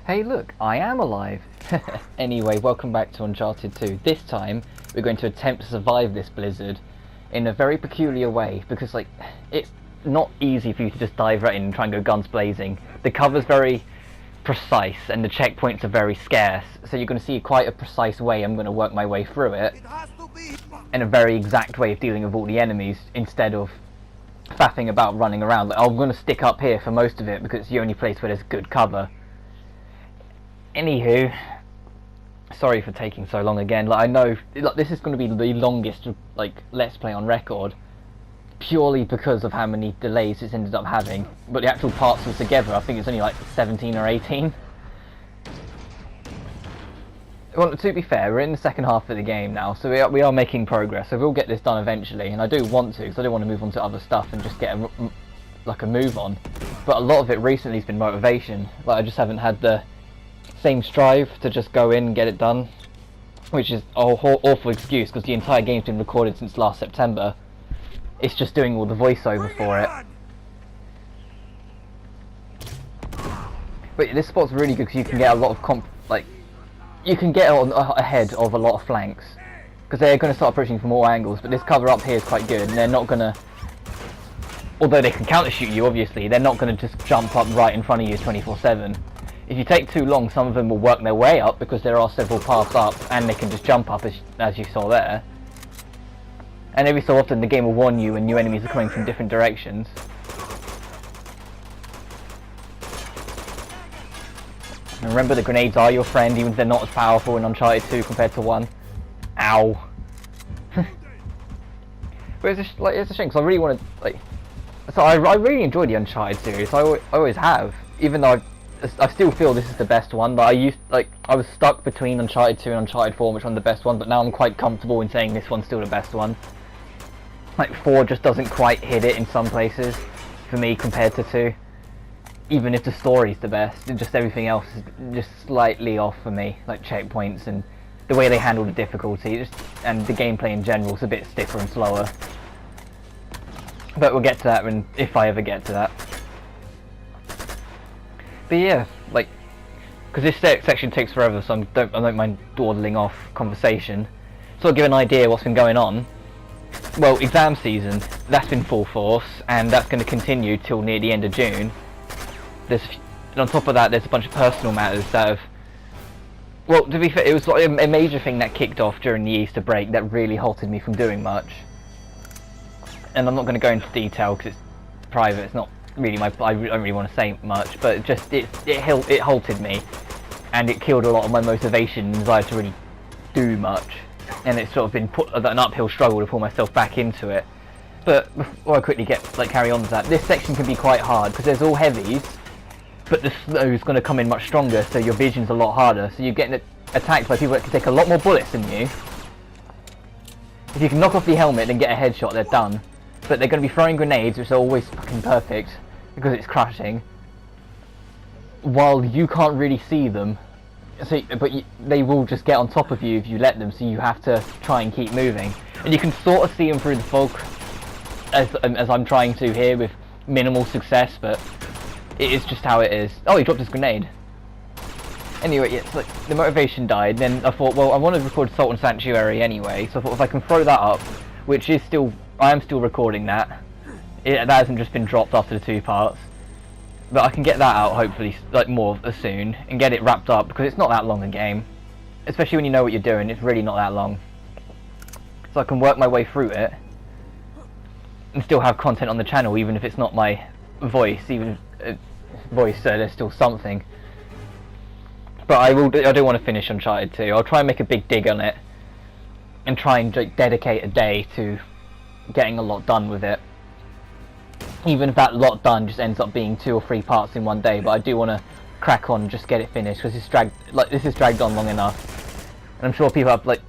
Hey look, I am alive! Anyway, welcome back to Uncharted 2. This time, we're going to attempt to survive this blizzard in a very peculiar way, because like, it's not easy for you to just dive right in and try and go guns blazing. The cover's very precise and the checkpoints are very scarce, so you're going to see quite a precise way I'm going to work my way through it, and a very exact way of dealing with all the enemies, instead of faffing about running around. Like, I'm going to stick up here for most of it because it's the only place where there's good cover. Anywho, sorry for taking so long again. Like, I know this is going to be the longest Let's Play on record, purely because of how many delays it's ended up having. But the actual parts altogether, I think it's only like 17 or 18. Well, to be fair, we're in the second half of the game now, so we are making progress. So we'll get this done eventually, and I do want to, because I do want to move on to other stuff and just get a move on. But a lot of it recently has been motivation. Like, I just haven't had the same strive to just go in and get it done, which is an awful excuse because the entire game's been recorded since last September. It's just doing all the voiceover for it. But this spot's really good because you can get a lot of you can get ahead of a lot of flanks, because they're going to start approaching from all angles. But this cover up here is quite good, and they're not going to, although they can counter shoot you obviously, they're not going to just jump up right in front of you 24/7. If you take too long, some of them will work their way up because there are several paths up, and they can just jump up as you saw there. And every so often the game will warn you when new enemies are coming from different directions. And remember, the grenades are your friend, even if they're not as powerful in Uncharted 2 compared to 1. Ow. But it's a shame, because I really want to, so I really enjoyed the Uncharted series. I always have, even though I still feel this is the best one. But I was stuck between Uncharted 2 and Uncharted 4, which one's the best one, but now I'm quite comfortable in saying this one's still the best one. Like, 4 just doesn't quite hit it in some places, for me, compared to 2. Even if the story's the best, and just everything else is just slightly off for me, like checkpoints and the way they handle the difficulty, and the gameplay in general is a bit stiffer and slower. But we'll get to that if I ever get to that. But yeah, because this section takes forever, so I don't mind dawdling off conversation. So I'll give an idea of what's been going on. Well, exam season, that's been full force, and that's going to continue till near the end of June. And on top of that, there's a bunch of personal matters that have... Well, to be fair, it was a major thing that kicked off during the Easter break that really halted me from doing much. And I'm not going to go into detail because it's private, it's not really I don't really want to say much, but it halted me, and it killed a lot of my motivation and desire to really do much, and it's sort of been an uphill struggle to pull myself back into it. But before I quickly carry on to that, this section can be quite hard because there's all heavies, but the snow's going to come in much stronger, so your vision's a lot harder, so you're getting attacked by people that can take a lot more bullets than you. If you can knock off the helmet and get a headshot, they're done. But they're going to be throwing grenades, which are always fucking perfect, because it's crashing, while you can't really see them. So, they will just get on top of you if you let them, so you have to try and keep moving. And you can sort of see them through the fog, as I'm trying to here, with minimal success, but it is just how it is. Oh, he dropped his grenade. Anyway, yeah, so the motivation died, then I thought, well, I want to record Salt and Sanctuary anyway, so I thought if I can throw that up, which is still... I am still recording that. That hasn't just been dropped after the 2 parts. But I can get that out, hopefully, more soon, and get it wrapped up, because it's not that long a game. Especially when you know what you're doing, it's really not that long. So I can work my way through it, and still have content on the channel, even if it's not my voice, there's still something. But I do want to finish Uncharted 2. I'll try and make a big dig on it, and try and dedicate a day to getting a lot done with it. Even if that lot done just ends up being 2 or 3 parts in one day, but I do want to crack on and just get it finished, because this is dragged on long enough. And I'm sure people have,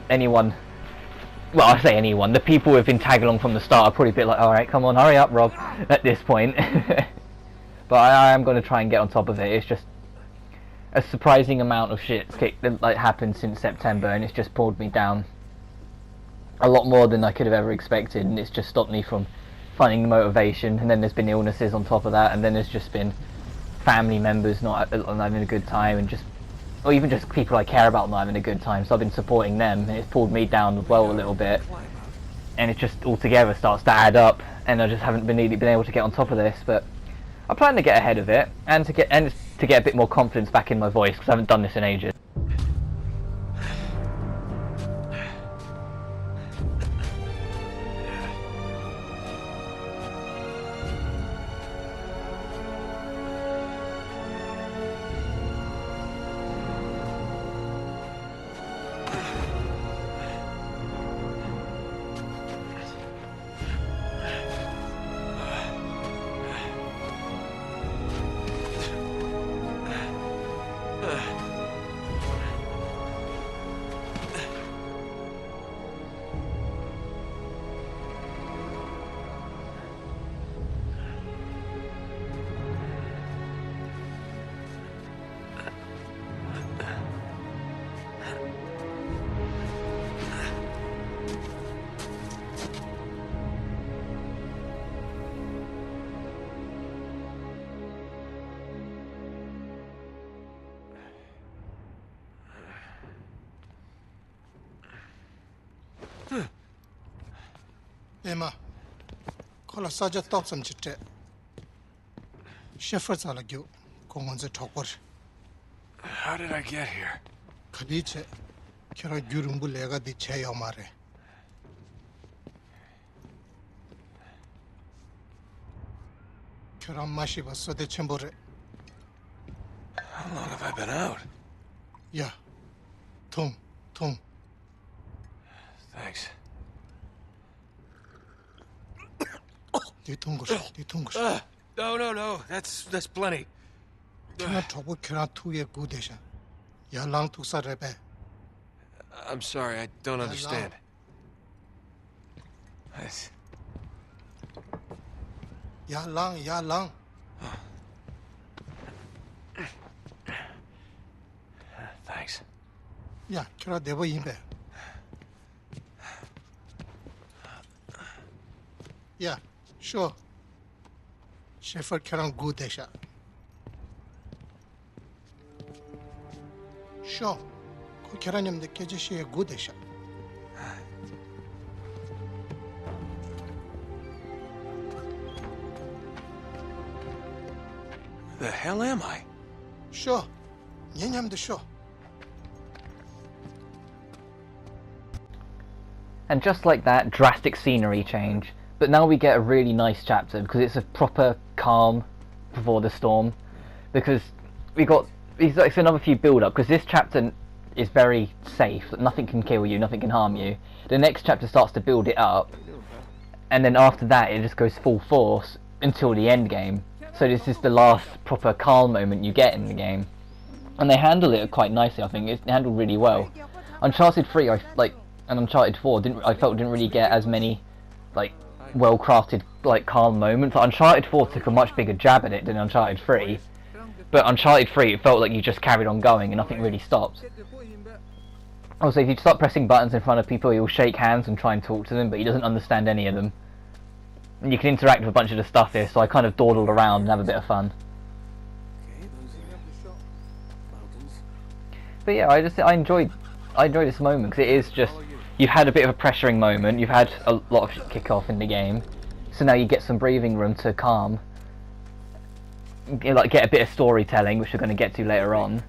anyone, well, I say anyone, the people who have been tagging along from the start are probably a bit like, alright, come on, hurry up, Rob, at this point. But I am going to try and get on top of it. It's just a surprising amount of shit that happened since September, and it's just pulled me down a lot more than I could have ever expected, and it's just stopped me from finding the motivation. And then there's been illnesses on top of that, and then there's just been family members not having a good time, and or even just people I care about not having a good time. So I've been supporting them, and it's pulled me down as well a little bit. And it just altogether starts to add up, and I just haven't been able to get on top of this. But I plan to get ahead of it, and to get a bit more confidence back in my voice, because I haven't done this in ages. Emma, call a sergeant top some chit. Shepherds are like you, come on the topper. How did I get here? Kadiche, Kira Gurumbu lega di Chayamare. Kira Mashi was so the chambore. How long have I been out? Yeah, Tom. Thanks. No. That's plenty. Kira Tobu Kira 2 year good desha. Ya lang to Sarebe. I'm sorry, I don't understand. Ya lang. Thanks. Yeah, Kira Devo Imbe. Yeah, sure. Shepherd Kira good desha. Sure. Kiranim the Kejishi good desha. The hell am I? Sure. Yenyam the show. And just like that, drastic scenery change. But now we get a really nice chapter, because it's a proper calm before the storm. Because it's another few build-up, because this chapter is very safe. Nothing can kill you, nothing can harm you. The next chapter starts to build it up, and then after that it just goes full force until the end game. So this is the last proper calm moment you get in the game. And they handle it quite nicely, I think. It's handled really well. Uncharted 3, and Uncharted 4, I felt didn't really get as many, well-crafted, calm moments. Uncharted 4 took a much bigger jab at it than Uncharted 3. But Uncharted 3, it felt like you just carried on going and nothing really stopped. Also, if you start pressing buttons in front of people, you'll shake hands and try and talk to them, but he doesn't understand any of them. And you can interact with a bunch of the stuff here, so I kind of dawdled around and have a bit of fun. But yeah, I enjoyed this moment, because it is just, you've had a bit of a pressuring moment, you've had a lot of kick-off in the game, so now you get some breathing room to calm, get a bit of storytelling, which we're going to get to later on,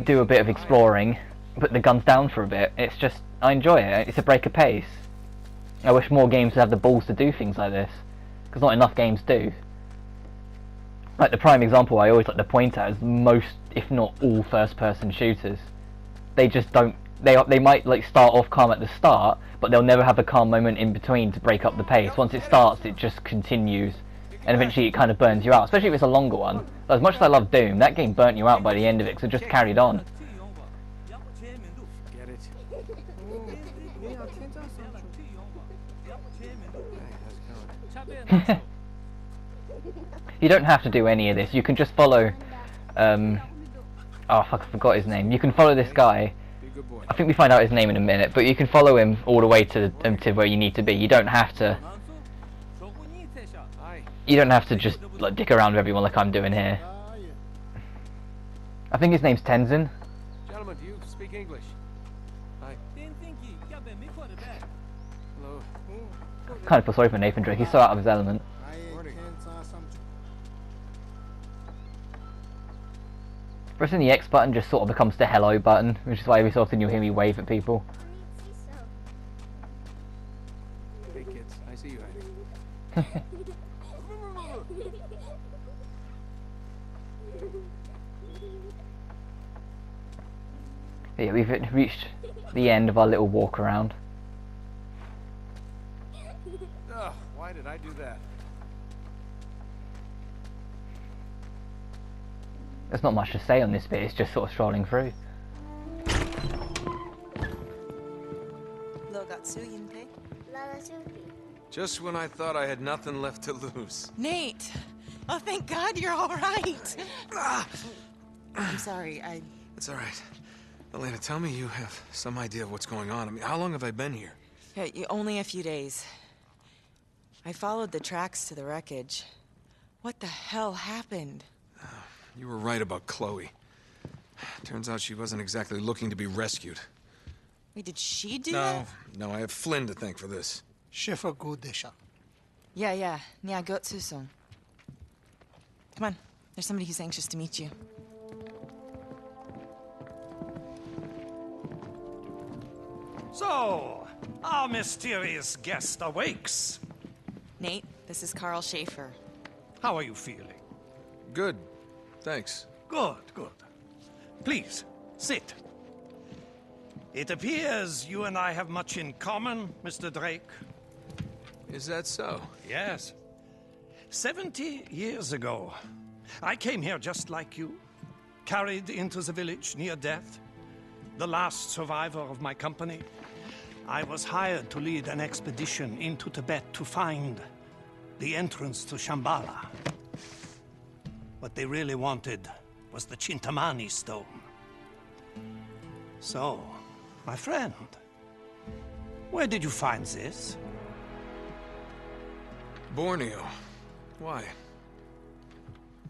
do a bit of exploring, put the guns down for a bit. It's just, I enjoy it, it's a break of pace. I wish more games would have the balls to do things like this, because not enough games do. Like the prime example I always like to point at is most, if not all, first-person shooters. They just don't. They might start off calm at the start, but they'll never have a calm moment in between to break up the pace. Once it starts, it just continues, and eventually it kind of burns you out. Especially if it's a longer one. As much as I love Doom, that game burnt you out by the end of it, so it just carried on. You don't have to do any of this. You can just follow. Oh fuck! I forgot his name. You can follow this guy. I think we find out his name in a minute, but you can follow him all the way to where you need to be. You don't have to. You don't have to just like dick around with everyone like I'm doing here. I think his name's Tenzin. Gentlemen, do you speak English? Hi. Hello. Kind of feel sorry for Nathan Drake. He's so out of his element. Pressing the X button just sort of becomes the hello button, which is why every so often you'll hear me wave at people. Hey kids, I see you hiding. But yeah, we've reached the end of our little walk around. Ugh, why did I do that? There's not much to say on this bit, it's just sort of strolling through. Just when I thought I had nothing left to lose. Nate! Oh, thank God you're all right. Ah! I'm sorry, It's all right. Elena, tell me you have some idea of what's going on. I mean, how long have I been here? Only a few days. I followed the tracks to the wreckage. What the hell happened? You were right about Chloe. Turns out she wasn't exactly looking to be rescued. Wait, did she do that? No, I have Flynn to thank for this. 셰프 구대샤. Yeah. Nia Gotsu-sung. Come on, there's somebody who's anxious to meet you. So, our mysterious guest awakes. Nate, this is Carl Schaefer. How are you feeling? Good. Thanks. Good. Please, sit. It appears you and I have much in common, Mr. Drake. Is that so? Yes. 70 years ago, I came here just like you, carried into the village near death, the last survivor of my company. I was hired to lead an expedition into Tibet to find the entrance to Shambhala. What they really wanted was the Chintamani stone. So, my friend, where did you find this? Borneo. Why?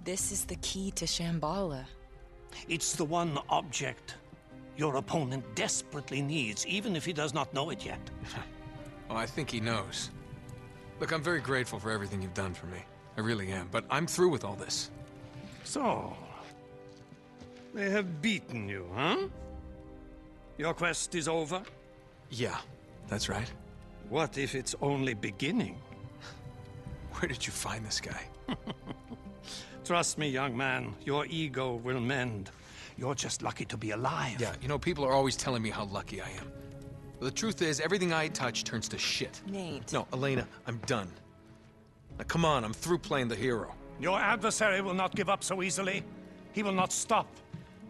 This is the key to Shambhala. It's the one object your opponent desperately needs, even if he does not know it yet. Oh, I think he knows. Look, I'm very grateful for everything you've done for me. I really am, but I'm through with all this. So, they have beaten you, huh? Your quest is over? Yeah, that's right. What if it's only beginning? Where did you find this guy? Trust me, young man, your ego will mend. You're just lucky to be alive. Yeah, you know, people are always telling me how lucky I am. But the truth is, everything I touch turns to shit. Nate. No, Elena, I'm done. Now, come on, I'm through playing the hero. Your adversary will not give up so easily. He will not stop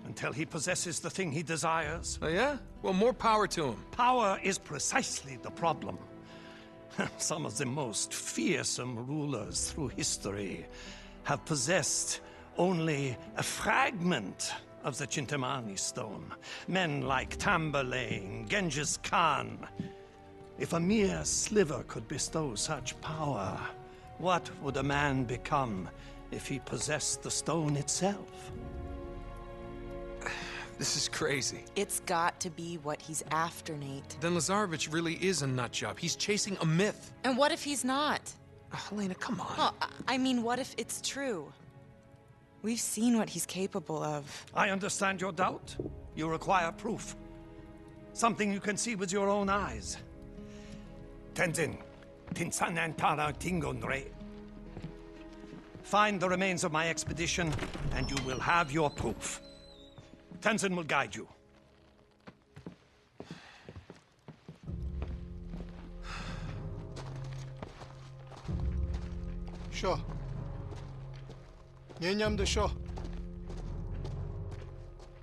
until he possesses the thing he desires. Oh, yeah? Well, more power to him. Power is precisely the problem. Some of the most fearsome rulers through history have possessed only a fragment of the Chintamani stone. Men like Tamburlaine, Genghis Khan. If a mere sliver could bestow such power, what would a man become if he possessed the stone itself? This is crazy. It's got to be what he's after, Nate. Then Lazarevich really is a nut job. He's chasing a myth. And what if he's not? Elena, come on. Well, I mean, what if it's true? We've seen what he's capable of. I understand your doubt. You require proof. Something you can see with your own eyes. Tenzin, Tinsanantara Tingonre. Find the remains of my expedition, and you will have your proof. Tenzin will guide you. 쇼. 년냠도 쇼.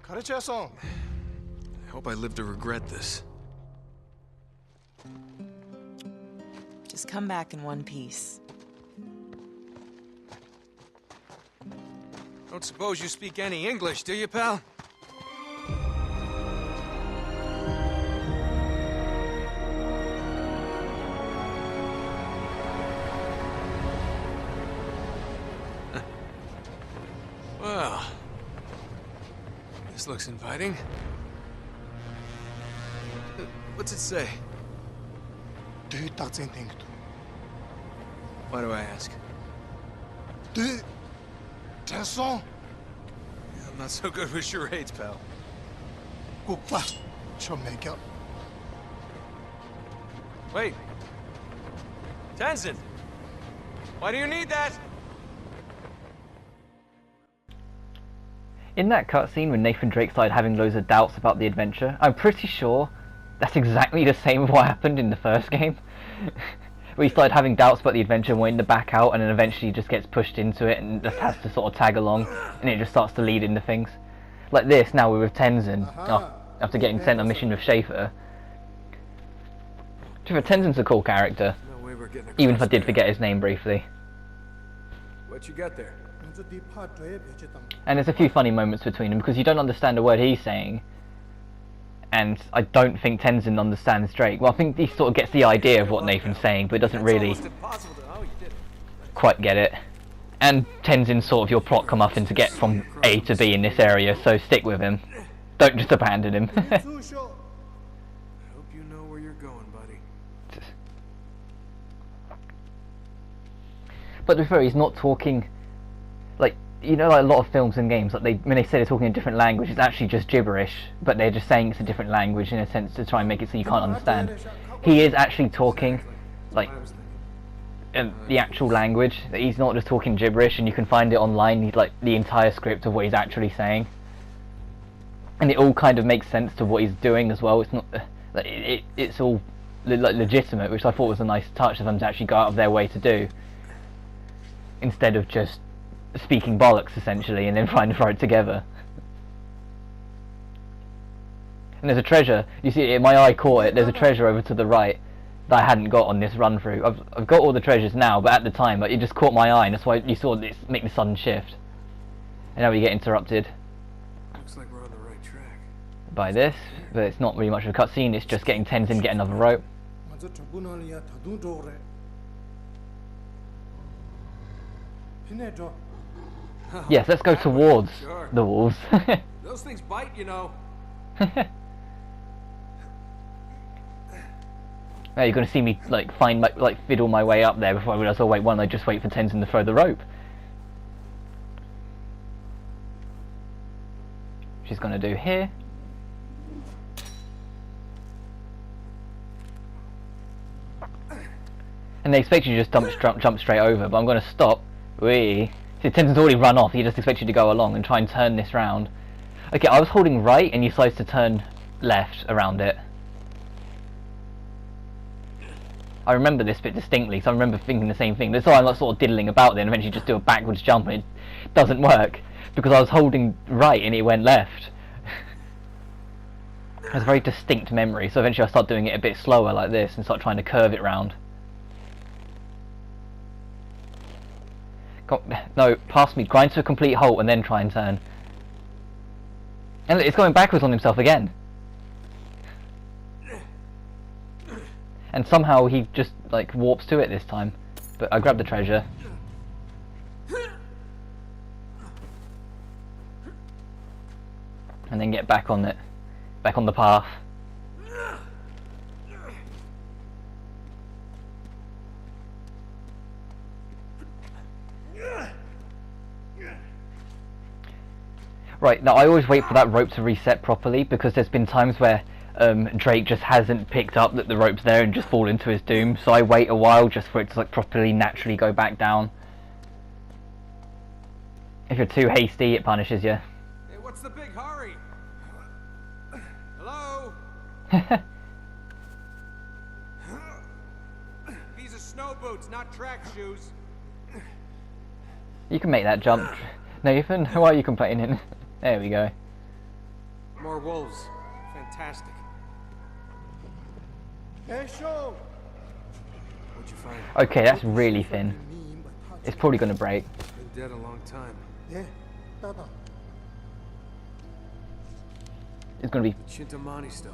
가르쳐서. I hope I live to regret this. Just come back in one piece. Don't suppose you speak any English, do you, pal? This looks inviting. What's it say? Du tatsin ting tu. Why do I ask? Du Tesson I'm not so good with charades, pal. Kukpa Chomeka. Wait. Tenzin! Why do you need that? In that cutscene when Nathan Drake started having loads of doubts about the adventure, I'm pretty sure that's exactly the same as what happened in the first game. Where he started having doubts about the adventure and wanting to back out, and then eventually just gets pushed into it and just has to sort of tag along, and it just starts to lead into things. Like this, now we're with Tenzin, after getting sent on a mission with Schaefer. Tenzin's a cool character, No way we're getting even if I across did there. forget his name briefly. What you got there? And there's a few funny moments between them, because you don't understand a word he's saying, and I don't think Tenzin understands Drake. Well, I think he sort of gets the idea of what Nathan's saying, but doesn't really quite get it. And Tenzin's sort of your plot comeuppance to get from A to B in this area, so stick with him. Don't just abandon him. I hope you know where you're going, buddy. But to be fair, he's not talking, like, you know, like a lot of films and games, like when they say they're talking a different language, it's actually just gibberish, but they're just saying it's a different language in a sense to try and make it so you can't understand. He is actually talking, like, the actual language. He's not just talking gibberish, and you can find it online. He's like the entire script of what he's actually saying, and it all kind of makes sense to what he's doing as well. It's not like it's all like legitimate, which I thought was a nice touch of them to actually go out of their way to do, instead of just speaking bollocks essentially and then trying to throw it together. And there's a treasure, you see it, my eye caught it, there's a treasure over to the right that I hadn't got on this run through. I've got all the treasures now, but at the time it just caught my eye, and that's why you saw this make the sudden shift. And now we get interrupted Looks like we're on the right track. by this, but it's not really much of a cutscene, it's just getting Tenzin get another rope. 먼저 tribunal이야 더도 좋으래. 피내줘. Yes, let's go towards Sure. the wolves. Those things bite, you know. Now you're going to see me like fiddle my way up there before I realise, oh wait, why don't I just wait for Tenzin to throw the rope? She's going to do here. And they expect you to just jump straight over, but I'm going to stop. Wee. See, Tenzin's already run off, he just expects you to go along and try and turn this round. Okay, I was holding right and you decided to turn left around it. I remember this bit distinctly, so I remember thinking the same thing. That's why I'm like sort of diddling about there and eventually just do a backwards jump and it doesn't work, because I was holding right and it went left. It was a very distinct memory, so eventually I start doing it a bit slower like this and start trying to curve it round. No, past me, grind to a complete halt and then try and turn. And it's going backwards on himself again. And somehow he just like warps to it this time. But I grabbed the treasure. And then get back on it. Back on the path. Right, now I always wait for that rope to reset properly, because there's been times where Drake just hasn't picked up that the rope's there and just fall into his doom, so I wait a while just for it to like properly naturally go back down. If you're too hasty, it punishes you. Hey, what's the big hurry? Hello? These are snow boots, not track shoes. You can make that jump, Nathan. Why are you complaining? There we go. More wolves. Fantastic. Hey, show. What'd you find? Okay, that's really thin. It's probably going to break. Been dead a long time. Yeah, 따다. It's going to be... Chintamani stone.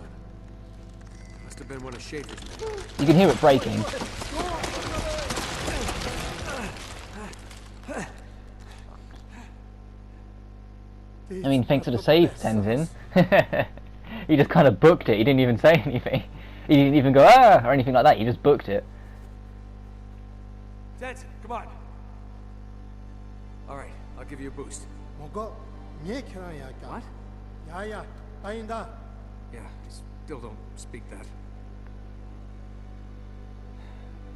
Must have been one of Schaefer's men. You can hear it breaking. I mean, thanks to the save, Tenzin. He just kind of booked it. He didn't even say anything. He didn't even go ah or anything like that. He just booked it. Tenzin, come on. All right, I'll give you a boost. 뭐가 니에케라야까. What? 야야, 아니다. Yeah, I still don't speak that.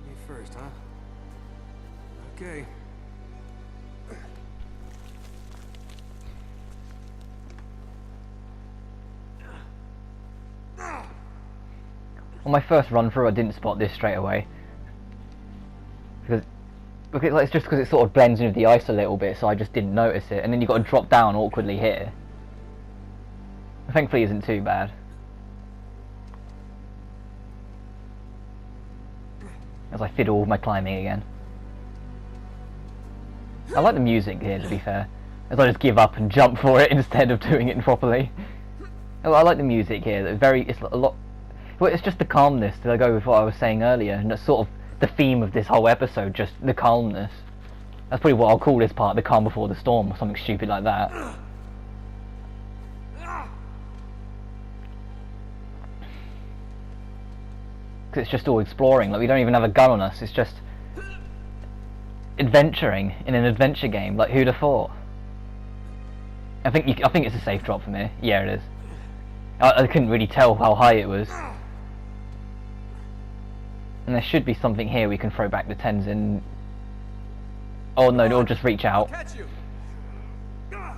Me first, huh? Okay. On my first run through, I didn't spot this straight away because it's just because it sort of blends in with the ice a little bit, so I just didn't notice it. And then you got to drop down awkwardly here. Thankfully, isn't too bad. As I fiddle with my climbing again. I like the music here, to be fair. As I just give up and jump for it instead of doing it properly. I like the music here. It's a lot. Well, it's just the calmness to go with what I was saying earlier, and that's sort of the theme of this whole episode, just the calmness. That's probably what I'll call this part, the calm before the storm, or something stupid like that. Because it's just all exploring, like we don't even have a gun on us, it's just adventuring in an adventure game, like who'd have thought? I think it's a safe drop from here. Yeah, it is. I couldn't really tell how high it was. And there should be something here we can throw back the Tenzin. Oh no, it'll just reach out. Yeah,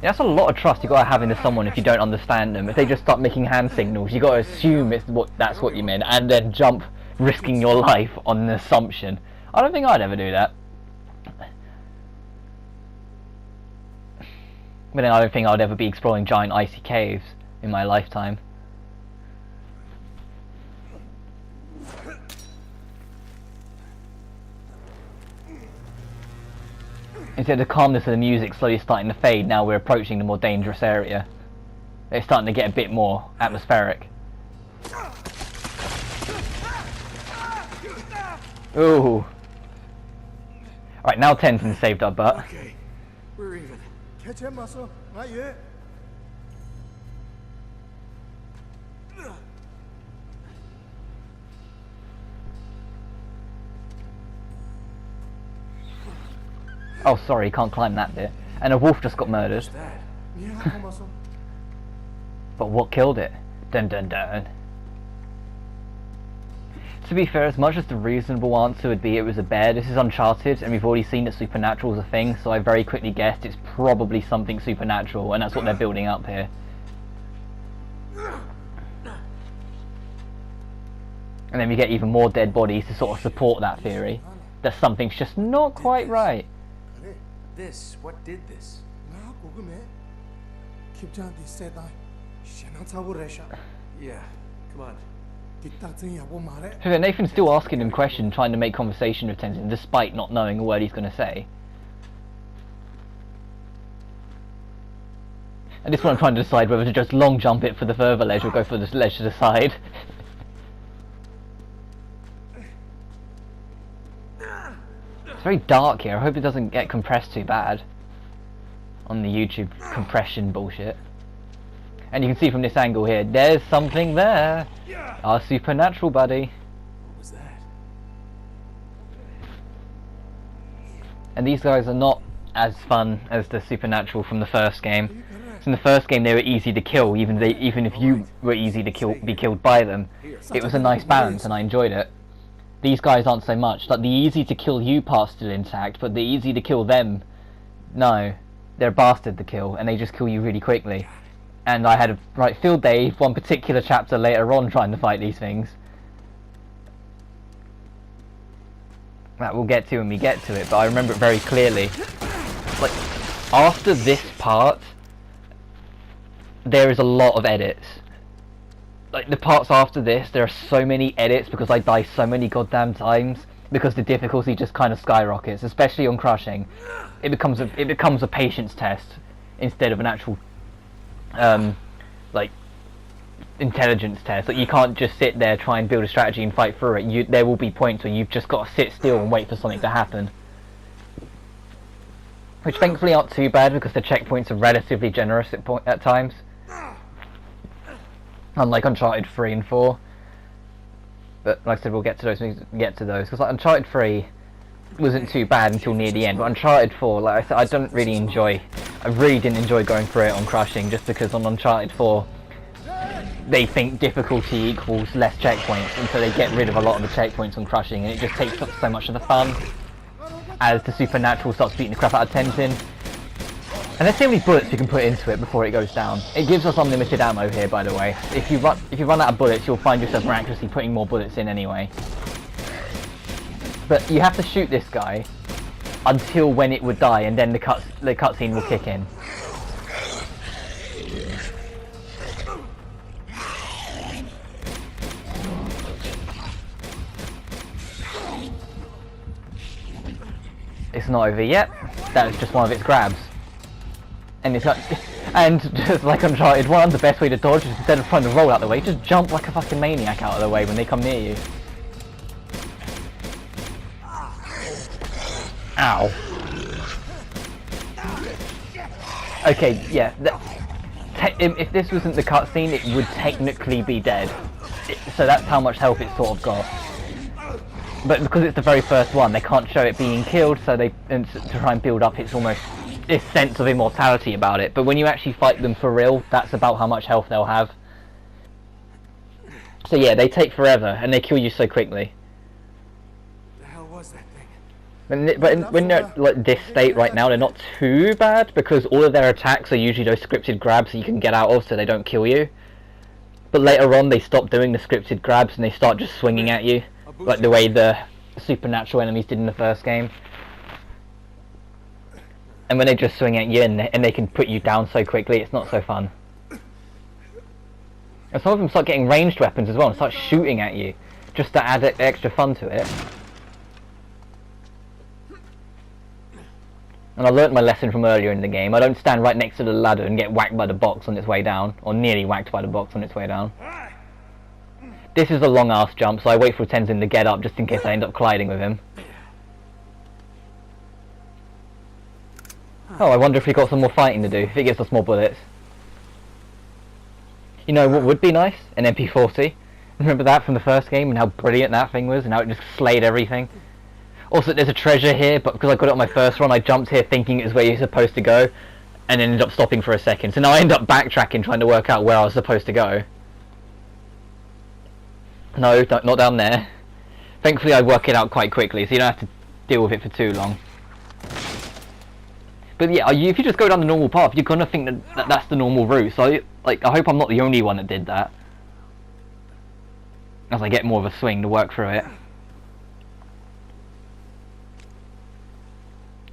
that's a lot of trust you gotta have into someone if you don't understand them. If they just start making hand signals, you gotta assume that's what you meant, and then jump, risking your life on an assumption. I don't think I'd ever do that. But then I don't think I'd ever be exploring giant icy caves in my lifetime. Instead, the calmness of the music slowly starting to fade, now we're approaching the more dangerous area. It's starting to get a bit more atmospheric. Ooh. Alright, now Tenzin saved our butt. Okay, we're even. 개체 맞서. 나 예. Oh, sorry, you can't climb that bit. And a wolf just got murdered. That. 니하고 맞서. But what killed it? Dun dun dun. To be fair, as much as the reasonable answer would be it was a bear, this is Uncharted, and we've already seen that supernatural is a thing, so I very quickly guessed it's probably something supernatural, and that's what they're building up here. And then we get even more dead bodies to sort of support that theory, that something's just not quite right. 그래. This, what did this? 나 고금에. 킵자한테 세다. 신앙 사고래샤. Yeah, come on. 기타증이하고 말해. So then Nathan's still asking him questions, trying to make conversation with Tenzin, despite not knowing a word he's going to say. And this is what I'm trying to decide whether to just long jump it for the further ledge or go for the ledge to the side. It's very dark here. I hope it doesn't get compressed too bad on the YouTube compression bullshit. And you can see from this angle here, there's something there. Our supernatural buddy. What was that? And these guys are not as fun as the supernatural from the first game. So in the first game they were easy to kill, even if you were easy to be killed by them. It was a nice balance and I enjoyed it. These guys aren't so much. Like the easy to kill you part's still intact, but the easy to kill them, no. They're a bastard to kill and they just kill you really quickly. And I had a field day one particular chapter later on trying to fight these things. That we'll get to when we get to it, but I remember it very clearly. Like, after this part, there is a lot of edits. Like, the parts after this, there are so many edits because I die so many goddamn times, because the difficulty just kind of skyrockets, especially on crushing. It becomes a patience test instead of an actual like intelligence test. Like you can't just sit there, try and build a strategy and fight through it. There will be points where you've just got to sit still and wait for something to happen. which thankfully aren't too bad because the checkpoints are relatively generous at times. Unlike Uncharted 3 and 4. But like I said, we'll get to those when we get to those. Because like, Uncharted 3 wasn't too bad until near the end, but Uncharted 4, like I said, I really didn't enjoy going through it on crushing, just because on Uncharted 4 they think difficulty equals less checkpoints, and so they get rid of a lot of the checkpoints on crushing, and it just takes up so much of the fun as the supernatural starts beating the crap out of Tenzin. And there's so many bullets you can put into it before it goes down. It gives us unlimited ammo here, by the way. If you run out of bullets, you'll find yourself miraculously putting more bullets in anyway. But you have to shoot this guy until when it would die, and then the cutscene will kick in. It's not over yet. That was just one of its grabs. And it's not, and just like Uncharted 1, the best way to dodge is instead of trying to roll out the way, just jump like a fucking maniac out of the way when they come near you. Ow. Okay, yeah. If this wasn't the cutscene, it would technically be dead. So that's how much health it's sort of got. But because it's the very first one, they can't show it being killed, so to try and build up its sense of immortality about it. But when you actually fight them for real, that's about how much health they'll have. So yeah, they take forever, and they kill you so quickly. The hell was that thing? When they're like this state right now, they're not too bad, because all of their attacks are usually those scripted grabs that you can get out of so they don't kill you. But later on, they stop doing the scripted grabs and they start just swinging at you, like the way the supernatural enemies did in the first game. And when they just swing at you and they can put you down so quickly, it's not so fun. And some of them start getting ranged weapons as well and start shooting at you, just to add extra fun to it. And I learnt my lesson from earlier in the game. I don't stand right next to the ladder and get whacked by the box on its way down, or nearly whacked by the box on its way down. This is a long ass jump, so I wait for Tenzin to get up just in case I end up colliding with him. Oh, I wonder if we got some more fighting to do, if it gives us more bullets. You know what would be nice? An MP40. Remember that from the first game and how brilliant that thing was and how it just slayed everything? Also, there's a treasure here, but because I got it on my first run, I jumped here thinking it was where you're supposed to go, and then ended up stopping for a second. So now I end up backtracking trying to work out where I was supposed to go. No, not down there. Thankfully I work it out quite quickly, so you don't have to deal with it for too long. But yeah, if you just go down the normal path, you're gonna think that that's the normal route. So I hope I'm not the only one that did that. As I get more of a swing to work through it.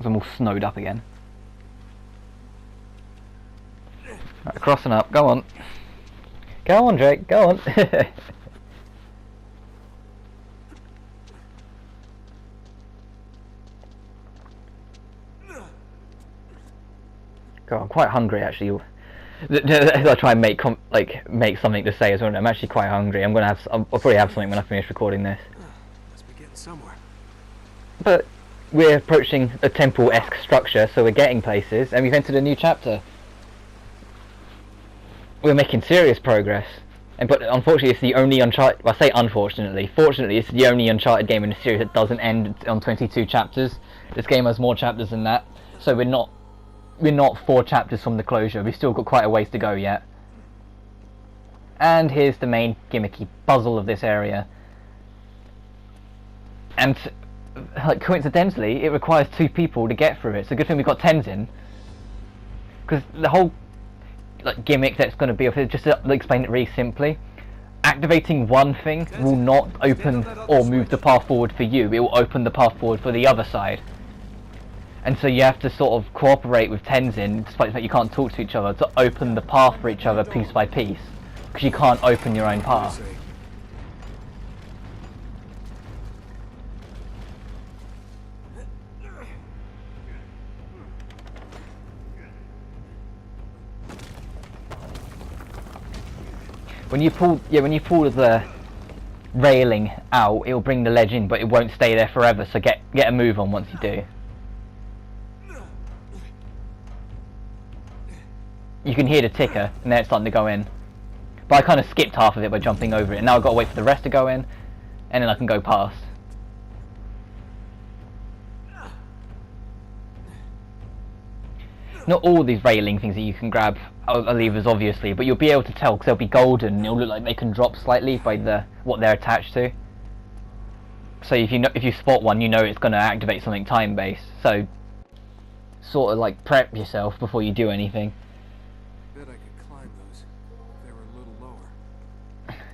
As I'm all snowed up again. Right, crossing up, go on. Go on, Jake, go on. God, I'm quite hungry actually. As I try and make something to say as well, I'm actually quite hungry. I'll probably have something when I finish recording this. Must be getting somewhere. But we're approaching a temple-esque structure, so we're getting places, and we've entered a new chapter. We're making serious progress. But unfortunately, it's the only Uncharted. Well, I say unfortunately. Fortunately, it's the only Uncharted game in the series that doesn't end on 22 chapters. This game has more chapters than that, so we're not 4 chapters from the closure. We've still got quite a ways to go yet. And here's the main gimmicky puzzle of this area. And like coincidentally, it requires 2 people to get through it. It's a good thing we got Tenzin, because the whole gimmick that's going to be of it, just to explain it really simply, activating one thing will not open or move the path forward for you. It will open the path forward for the other side. And so you have to sort of cooperate with Tenzin, despite the fact you can't talk to each other, to open the path for each other piece by piece, because you can't open your own path. When you pull the railing out, it'll bring the ledge in, but it won't stay there forever. So get a move on once you do. can hear the ticker, and then it's starting to go in. But I kind of skipped half of it by jumping over it, and now I've got to wait for the rest to go in, and then I can go past. Not all these railing things that you can grab are levers, obviously, but you'll be able to tell because they'll be golden and it'll look like they can drop slightly by what they're attached to. So if you spot one, you know it's going to activate something time-based. So sort of like prep yourself before you do anything. Bet I could climb those. They were a little lower.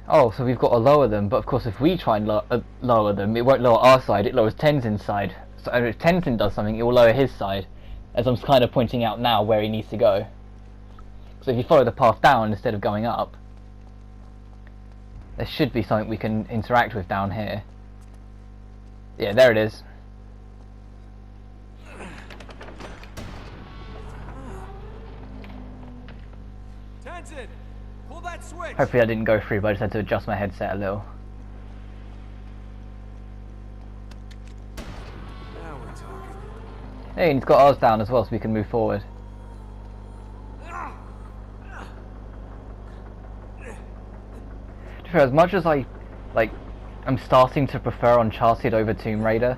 Oh, so we've got to lower them, but of course if we try and lower them, it won't lower our side, it lowers Tenzin's side. So if Tenzin does something, it will lower his side. As I'm kind of pointing out now where he needs to go. So if you follow the path down instead of going up, there should be something we can interact with down here. Yeah, there it is. Tenzin, pull that switch. Hopefully I didn't go through, but I just had to adjust my headset a little. Now we're talking. Hey, and it's got ours down as well, so we can move forward. To be fair, as much as I'm starting to prefer Uncharted over Tomb Raider,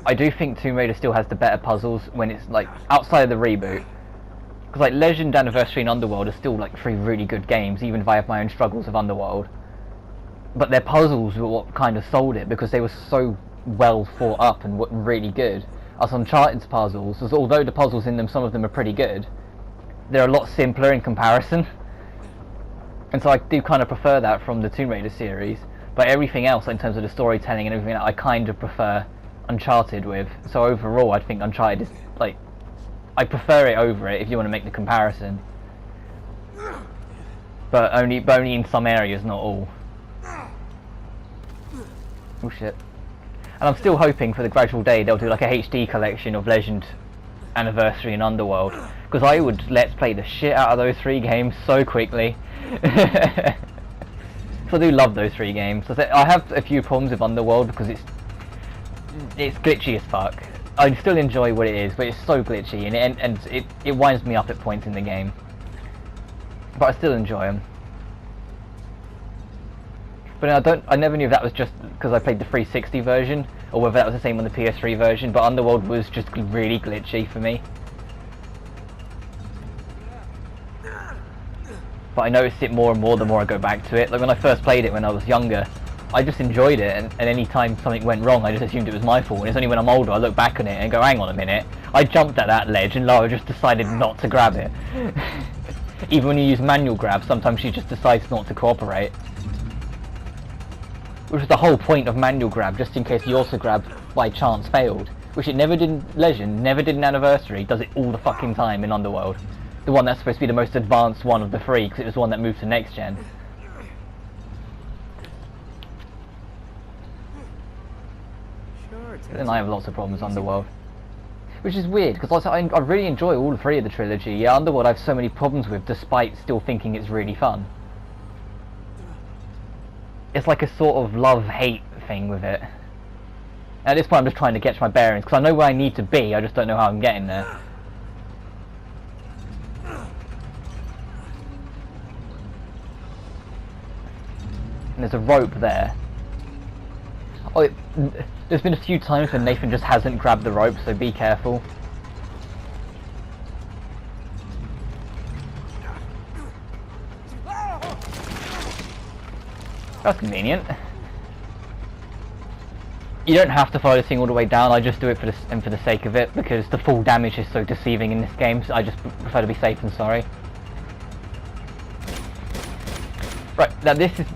I do think Tomb Raider still has the better puzzles when it's like outside of the reboot. Because like Legend, Anniversary, and Underworld are still like 3 really good games, even if I have my own struggles with Underworld. But their puzzles were what kind of sold it because they were so well thought up and really good. As Uncharted's puzzles, as although the puzzles in them, some of them are pretty good, they're a lot simpler in comparison. And so I do kind of prefer that from the Tomb Raider series. But everything else, in terms of the storytelling and everything, I kind of prefer Uncharted with. So overall, I think Uncharted is like, I prefer it over it if you want to make the comparison. But only in some areas, not all. Oh shit. And I'm still hoping for the gradual day they'll do like a HD collection of Legend, Anniversary, and Underworld. Because I would let's play the shit out of those 3 games so quickly. So I do love those 3 games. I have a few problems with Underworld because it's glitchy as fuck. I still enjoy what it is, but it's so glitchy and it winds me up at points in the game. But I still enjoy them. But I never knew if that was just because I played the 360 version, or whether that was the same on the PS3 version, but Underworld was just really glitchy for me. But I noticed it more and more the more I go back to it. Like when I first played it when I was younger, I just enjoyed it, and any time something went wrong I just assumed it was my fault, and it's only when I'm older I look back on it and go, hang on a minute, I jumped at that ledge and Lara just decided not to grab it. Even when you use manual grab, sometimes she just decides not to cooperate. Which is the whole point of manual grab, just in case you also grab by chance failed. Which it never did in Legend, never did in Anniversary, does it all the fucking time in Underworld. The one that's supposed to be the most advanced one of the 3, because it was the one that moved to next gen. Sure, But then I have lots of problems with Underworld. Which is weird, because I really enjoy all 3 of the trilogy. Yeah, Underworld I have so many problems with, despite still thinking it's really fun. It's like a sort of love-hate thing with it. At this point I'm just trying to catch my bearings, because I know where I need to be, I just don't know how I'm getting there. And there's a rope there. Oh, there's been a few times when Nathan just hasn't grabbed the rope, so be careful. That's convenient. You don't have to follow this thing all the way down, I just do it for the sake of it, because the full damage is so deceiving in this game, so I just prefer to be safe than sorry. Right, now this is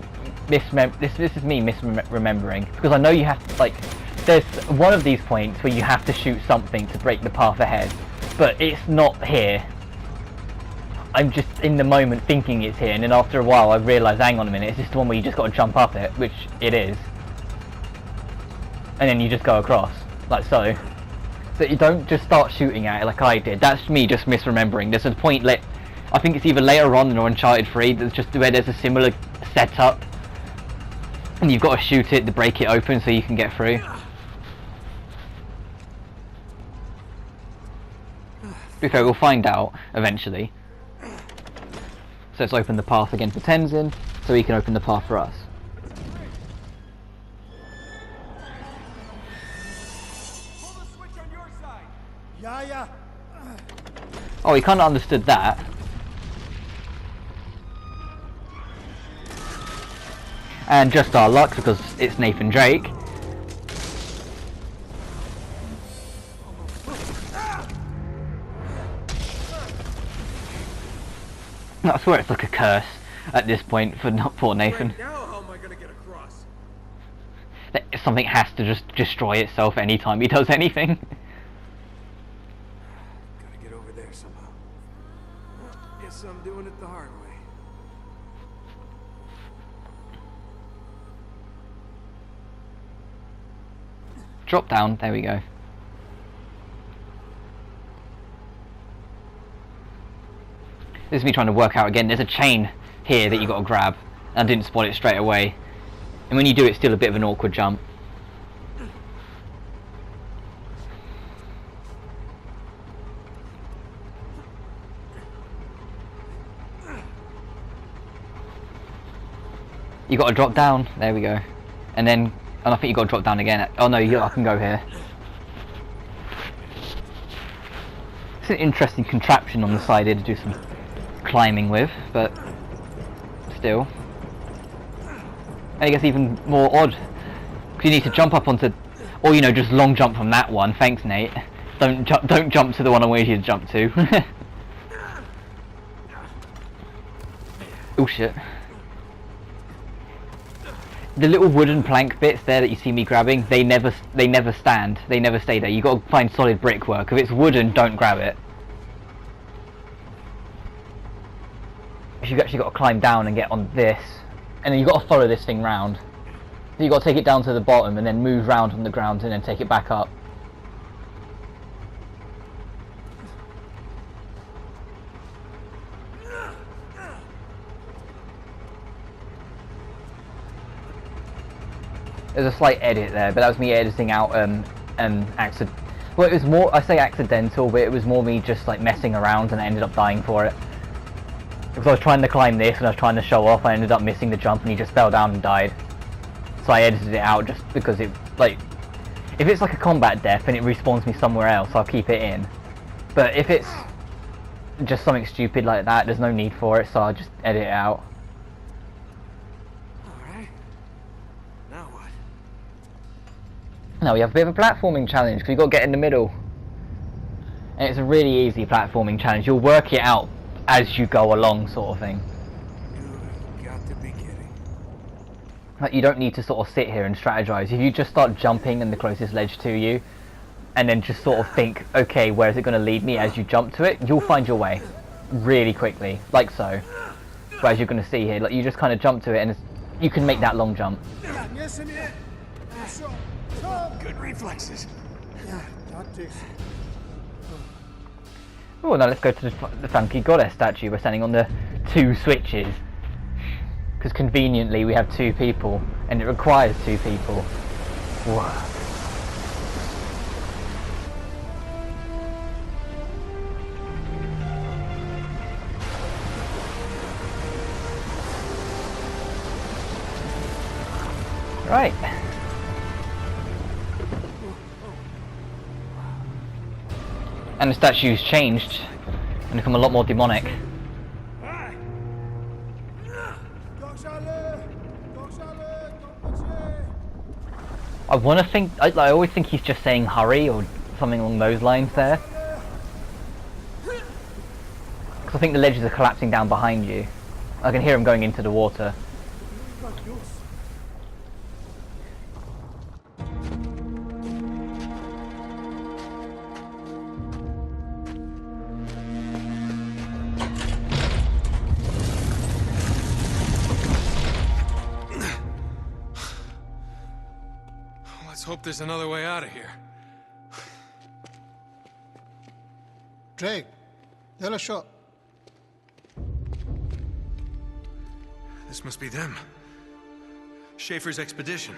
me misremembering, because I know you have to, like, there's one of these points where you have to shoot something to break the path ahead, but it's not here. I'm just in the moment thinking it's here, and then after a while I realise, hang on a minute, it's just the one where you just got to jump up it, which it is. And then you just go across, like so. So you don't just start shooting at it like I did. That's me just misremembering. There's a point, I think it's either later on in Uncharted 3, that's just where there's a similar setup. And you've got to shoot it to break it open so you can get through. To be fair, we'll find out eventually. So it's opened the path again for Tenzin, so he can open the path for us. Pull the switch on your side. Yeah. Oh, he kind of understood that. And just our luck, because it's Nathan Drake. I swear it's like a curse at this point for not poor Nathan. Right now, how am I gonna get across? Something has to just destroy itself anytime he does anything. Gotta get over there somehow. Guess I'm doing it the hard way. Drop down, there we go. This is me trying to work out again. There's a chain here that you got to grab, and I didn't spot it straight away. And when you do, it's still a bit of an awkward jump. You got to drop down. There we go. And then, and I think you got to drop down again. Oh no, I can go here. It's an interesting contraption on the side here to do some climbing with, but still. I guess even more odd, because you need to jump up onto, or you know, just long jump from that one. Thanks, Nate. Don't jump to the one I wanted you to jump to. Oh shit. The little wooden plank bits there that you see me grabbing, they never stand. They never stay there. You got to find solid brickwork. If it's wooden, don't grab it. You've actually got to climb down and get on this, and then you've got to follow this thing round. So you've got to take it down to the bottom and then move round on the ground and then take it back up. There's a slight edit there, but that was me editing out accident. Well, it was more, I say accidental, but it was more me just like messing around, and I ended up dying for it. Because I was trying to climb this and I was trying to show off, I ended up missing the jump and he just fell down and died. So I edited it out just because it, like, if it's like a combat death and it respawns me somewhere else, I'll keep it in. But if it's just something stupid like that, there's no need for it, so I'll just edit it out. Alright. Now what? Now we have a bit of a platforming challenge, because you've got to get in the middle. And it's a really easy platforming challenge. You'll work it out as you go along, sort of thing. You got to be kidding. Like, you don't need to sort of sit here and strategize. If you just start jumping in the closest ledge to you, and then just sort of think, okay, where is it going to lead me as you jump to it, you'll find your way really quickly, like so. But as you're going to see here, like, you just kind of jump to it and you can make that long jump. Good reflexes. Oh, now let's go to the funky goddess statue. We're standing on the 2 switches. Because conveniently we have 2 people, and it requires 2 people. Whoa. Right. And the statue's changed and become a lot more demonic. I want to think, I always think he's just saying hurry or something along those lines there. Because I think the ledges are collapsing down behind you. I can hear him going into the water. Let's hope there's another way out of here. Drake, they're a shot. This must be them. Schaefer's expedition.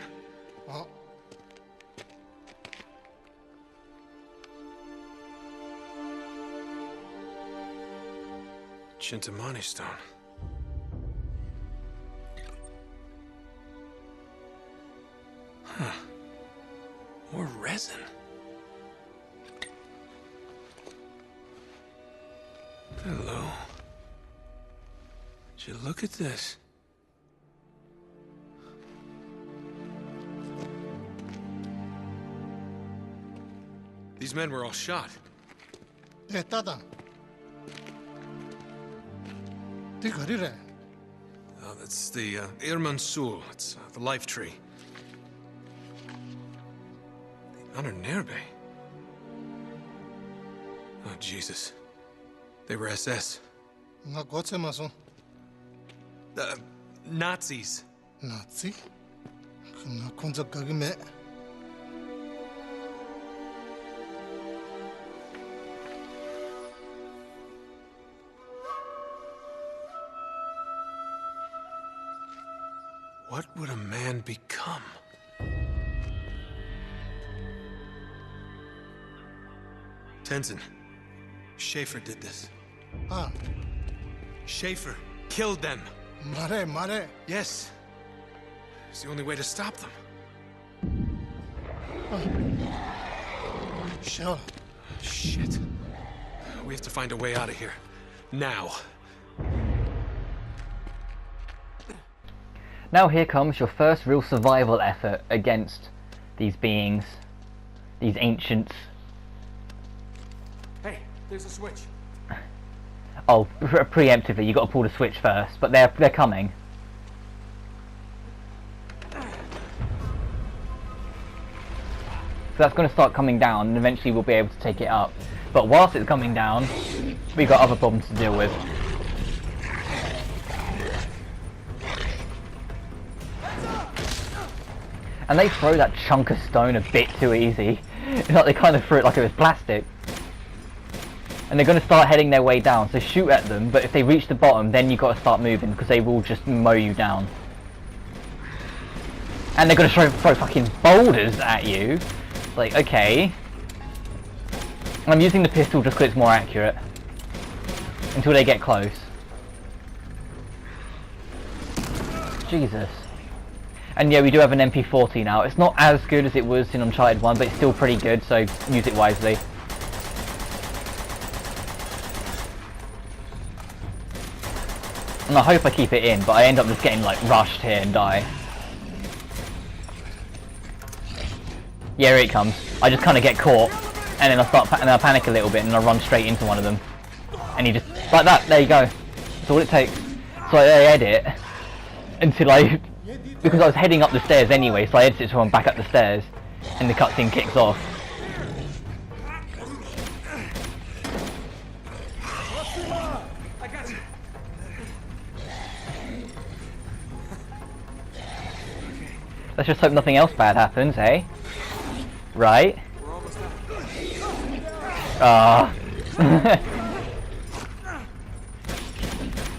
Oh, Chintamani stone. More resin. Hello. Would you look at this? These men were all shot. 됐다다. 네 거리래. Oh, that's the Irmansul. It's the life tree. The Honornerbe. Oh, Jesus. They were SS. 나 고체 마소. Nazis. 나지? 그나 혼자 가기 매. What would a man become? Tenzin. Schaefer did this. 아, Schaefer killed them. 말해. Yes. It's the only way to stop them. 셔. Shit. We have to find a way out of here. Now. Now here comes your first real survival effort against these beings, these ancients. Hey, there's a switch. Oh, preemptively, you got to pull the switch first, but they're coming. So that's going to start coming down, and eventually we'll be able to take it up. But whilst it's coming down, we've got other problems to deal with. And they throw that chunk of stone a bit too easy. It's like they kind of threw it like it was plastic. And they're going to start heading their way down, so shoot at them, but if they reach the bottom, then you've got to start moving, because they will just mow you down. And they're going to throw fucking boulders at you. Like, okay. I'm using the pistol just because it's more accurate. Until they get close. Jesus. And yeah, we do have an MP40 now. It's not as good as it was in Uncharted 1, but it's still pretty good, so use it wisely. And I hope I keep it in, but I end up just getting like rushed here and die. Yeah, here it comes. I just kind of get caught, and then I panic a little bit, and I run straight into one of them. And he just, like that, there you go. That's all it takes. So I edit until because I was heading up the stairs anyway, so I edit it so I'm back up the stairs, and the cutscene kicks off. I got you. Let's just hope nothing else bad happens, eh? Right? We're almost out. Ah.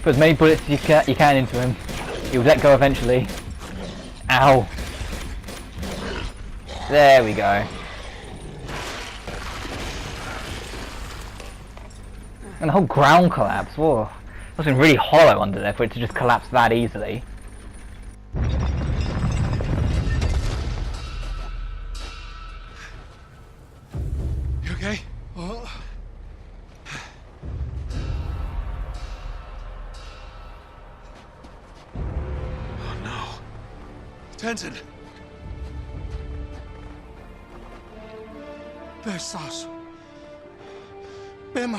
Put as many bullets as you can into him. He'll let go eventually. Ow. There we go. And the whole ground collapsed. Whoa. It must have been really hollow under there for it to just collapse that easily. You okay? 어, Oh no. Tenzin! 뱃사수. 빼마.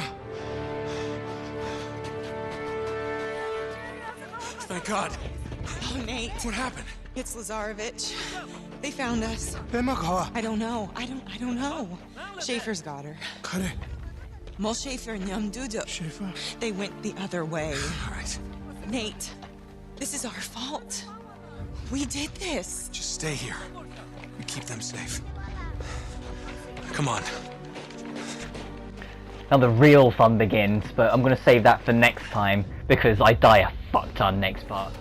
Thank God. Oh, Nate. What happened? It's Lazarevich. They found us. 빼마 가와. I don't know. I don't know. Schaefer's got her. 그래. Mol Schaefer and Yum Dudu. 셰프. They went the other way. All right. Nate, this is our fault. We did this. Just stay here. We keep them safe. Come on. Now the real fun begins, but I'm going to save that for next time, because I die a fuck ton next part.